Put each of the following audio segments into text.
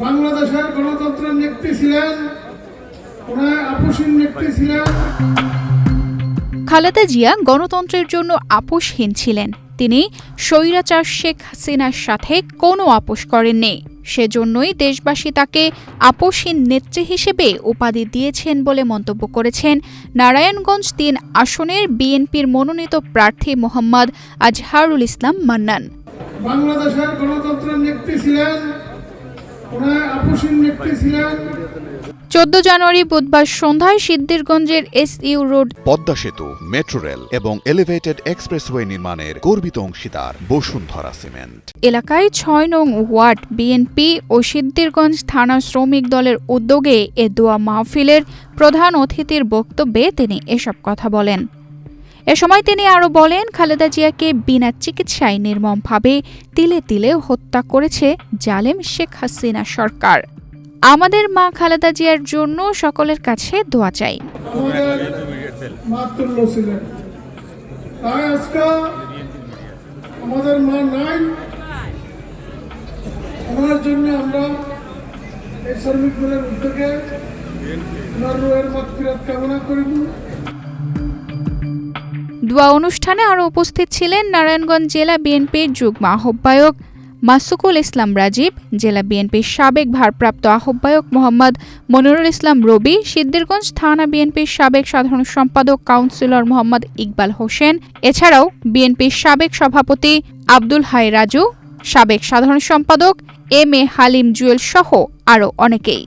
বাংলাদেশের গণতন্ত্রের নেত্রী ছিলেন, ওনার আপোষহীন নেত্রী ছিলেন। খালেদা জিয়া গণতন্ত্রের জন্য আপোষহীন ছিলেন। তিনি স্বৈরাচার শেখ হাসিনার সাথে কোনো আপোষ করেননি। সেজন্যই দেশবাসী তাকে আপোষহীন নেত্রী হিসেবে উপাধি দিয়েছেন বলে মন্তব্য করেছেন নারায়ণগঞ্জ ৩ আসনের বিএনপির মনোনীত প্রার্থী মোহাম্মদ আজহারুল ইসলাম মান্নান। বাংলাদেশের গণতন্ত্রের নেত্রী ছিলেন, ওনার আপোষহীন নেত্রী ছিলেন। ১৪ জানুয়ারি বুধবার সন্ধ্যায় সিদ্ধিরগঞ্জের এসইউ রোড, পদ্মা সেতু, মেট্রো রেল এবং এলিভেটেড এক্সপ্রেসওয়ে নির্মাণের গর্বিত অংশীদার বসুন্ধরা সিমেন্ট এলাকায় ৬ নং ওয়ার্ড বিএনপি ও সিদ্ধিরগঞ্জ থানা শ্রমিক দলের উদ্যোগে এ দোয়া মাহফিলের প্রধান অতিথির বক্তব্যে তিনি এসব কথা বলেন। এ সময় তিনি আরও বলেন, খালেদা জিয়াকে বিনা চিকিৎসায় নির্মমভাবে তিলে তিলে হত্যা করেছে জালেম শেখ হাসিনা সরকার। আমাদের মা খালেদা জিয়ার জন্য সকলের কাছে দোয়া চাই। আমাদের মা নাই, ওনার জন্য আমরা এই শ্রমিক দলের উদ্যোগে ওনার রুহের মাগফিরাত কামনা করিব। দোয়া অনুষ্ঠানে আরও উপস্থিত ছিলেন নারায়ণগঞ্জ জেলা বিএনপির যুগ্ম আহ্বায়ক মাসুকুল ইসলাম রাজীব, জেলা বিএনপির সাবেক ভারপ্রাপ্ত আহ্বায়ক মোহাম্মদ মনিরুল ইসলাম রবি, সিদ্ধিরগঞ্জ থানা বিএনপির সাবেক সাধারণ সম্পাদক কাউন্সিলর মোহাম্মদ ইকবাল হোসেন, এছাড়াও বিএনপির সাবেক সভাপতি আব্দুল হাই রাজু, সাবেক সাধারণ সম্পাদক এম এ হালিম জুয়েল সহ আরও অনেকেই।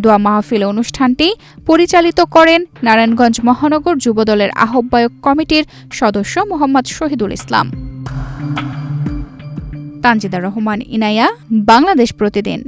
দোয়া মাহফিল অনুষ্ঠানটি পরিচালিত করেন নারায়ণগঞ্জ মহানগর যুবদলের আহ্বায়ক কমিটির সদস্য মোহাম্মদ শহীদুল ইসলাম। তানজিদা রহমান ইনায়া, বাংলাদেশ প্রতিদিন।